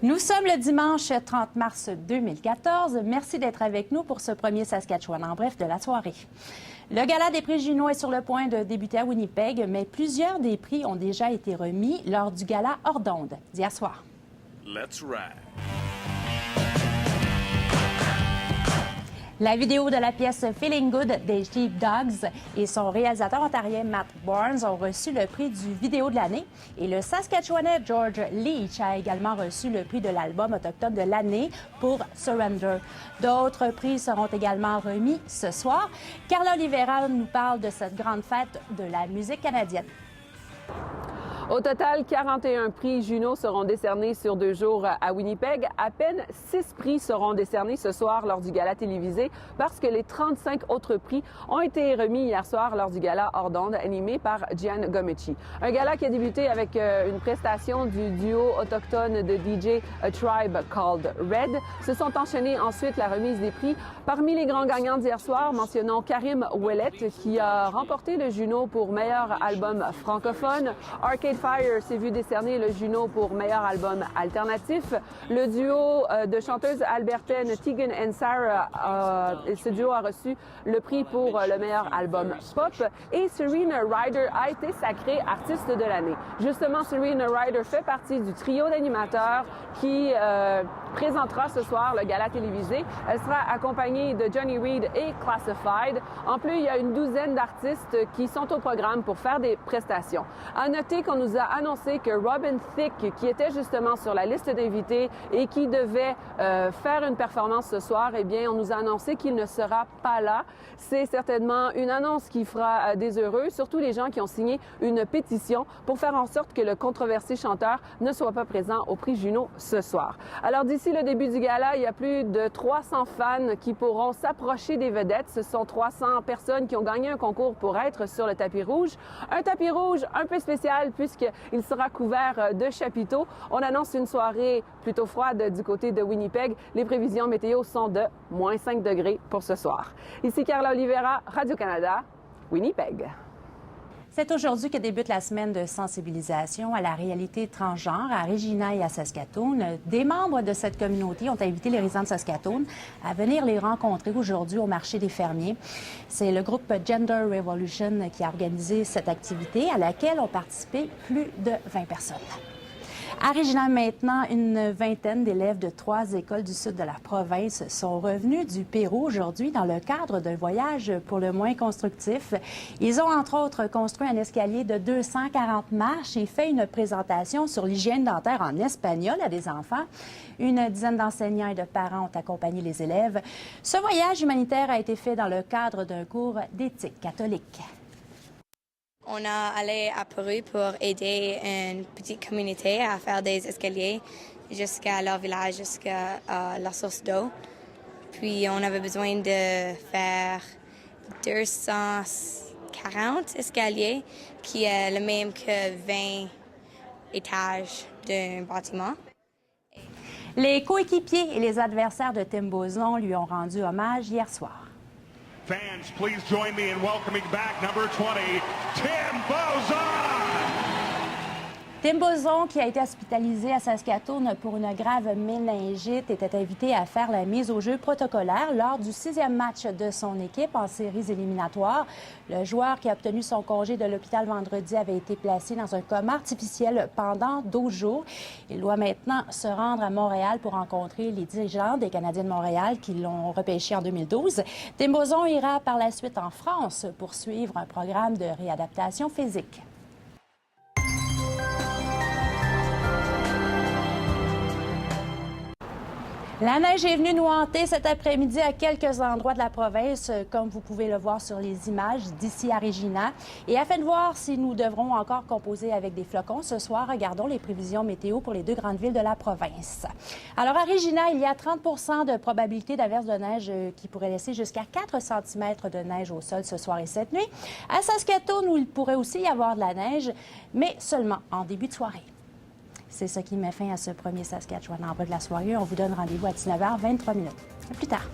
Nous sommes le dimanche 30 mars 2014. Merci d'être avec nous pour ce premier Saskatchewan en bref de la soirée. Le gala des prix Juno est sur le point de débuter à Winnipeg, mais plusieurs des prix ont déjà été remis lors du gala hors d'onde d'hier soir. Let's ride. La vidéo de la pièce Feeling Good des Sheepdogs et son réalisateur ontarien Matt Barnes ont reçu le prix du vidéo de l'année. Et le Saskatchewanais George Leach a également reçu le prix de l'album autochtone de l'année pour Surrender. D'autres prix seront également remis ce soir. Carla Oliveira nous parle de cette grande fête de la musique canadienne. Au total, 41 prix Juno seront décernés sur 2 jours à Winnipeg. À peine 6 prix seront décernés ce soir lors du gala télévisé parce que les 35 autres prix ont été remis hier soir lors du gala hors d'onde animé par Gian Gomechi. Un gala qui a débuté avec une prestation du duo autochtone de DJ A Tribe Called Red. Se sont enchaînés ensuite la remise des prix. Parmi les grands gagnants d'hier soir, mentionnons Karim Ouellet qui a remporté le Juno pour meilleur album francophone. Arcade Fire s'est vu décerner le Juno pour meilleur album alternatif. Le duo de chanteuses albertaines Tegan and Sarah, ce duo a reçu le prix pour le meilleur album pop. Et Serena Ryder a été sacrée artiste de l'année. Justement, Serena Ryder fait partie du trio d'animateurs qui présentera ce soir le gala télévisé. Elle sera accompagnée de Johnny Reid et Classified. En plus, il y a une douzaine d'artistes qui sont au programme pour faire des prestations. À noter qu'on nous a annoncé que Robin Thicke, qui était justement sur la liste d'invités et qui devait faire une performance ce soir, eh bien, on nous a annoncé qu'il ne sera pas là. C'est certainement une annonce qui fera des heureux, surtout les gens qui ont signé une pétition pour faire en sorte que le controversé chanteur ne soit pas présent au prix Juno ce soir. Alors, d'ici le début du gala, il y a plus de 300 fans qui pourront s'approcher des vedettes. Ce sont 300 personnes qui ont gagné un concours pour être sur le tapis rouge. Un tapis rouge un peu spécial puisqu'il sera couvert de chapiteaux. On annonce une soirée plutôt froide du côté de Winnipeg. Les prévisions météo sont de moins 5 degrés pour ce soir. Ici Carla Oliveira, Radio-Canada, Winnipeg. C'est aujourd'hui que débute la semaine de sensibilisation à la réalité transgenre à Regina et à Saskatoon. Des membres de cette communauté ont invité les résidents de Saskatoon à venir les rencontrer aujourd'hui au marché des fermiers. C'est le groupe Gender Revolution qui a organisé cette activité à laquelle ont participé plus de 20 personnes. À Regina, maintenant, une vingtaine d'élèves de 3 écoles du sud de la province sont revenus du Pérou aujourd'hui dans le cadre d'un voyage pour le moins constructif. Ils ont, entre autres, construit un escalier de 240 marches et fait une présentation sur l'hygiène dentaire en espagnol à des enfants. Une dizaine d'enseignants et de parents ont accompagné les élèves. Ce voyage humanitaire a été fait dans le cadre d'un cours d'éthique catholique. On a allé à Pérou pour aider une petite communauté à faire des escaliers jusqu'à leur village, jusqu'à la source d'eau. Puis on avait besoin de faire 240 escaliers, qui est le même que 20 étages d'un bâtiment. Les coéquipiers et les adversaires de Tim Bozon lui ont rendu hommage hier soir. Fans, please join me in welcoming back number 20, Tim Bozon! Tim Bozon, qui a été hospitalisé à Saskatoon pour une grave méningite, était invité à faire la mise au jeu protocolaire lors du 6e match de son équipe en séries éliminatoires. Le joueur qui a obtenu son congé de l'hôpital vendredi avait été placé dans un coma artificiel pendant 12 jours. Il doit maintenant se rendre à Montréal pour rencontrer les dirigeants des Canadiens de Montréal qui l'ont repêché en 2012. Tim Bozon ira par la suite en France pour suivre un programme de réadaptation physique. La neige est venue nous hanter cet après-midi à quelques endroits de la province, comme vous pouvez le voir sur les images d'ici à Regina. Et afin de voir si nous devrons encore composer avec des flocons ce soir, regardons les prévisions météo pour les 2 grandes villes de la province. Alors à Regina, il y a 30 % de probabilité d'averse de neige qui pourrait laisser jusqu'à 4 cm de neige au sol ce soir et cette nuit. À Saskatoon, où il pourrait aussi y avoir de la neige, mais seulement en début de soirée. C'est ce qui met fin à ce premier Saskatchewan en bas de la soirée. On vous donne rendez-vous à 19h23. À plus tard.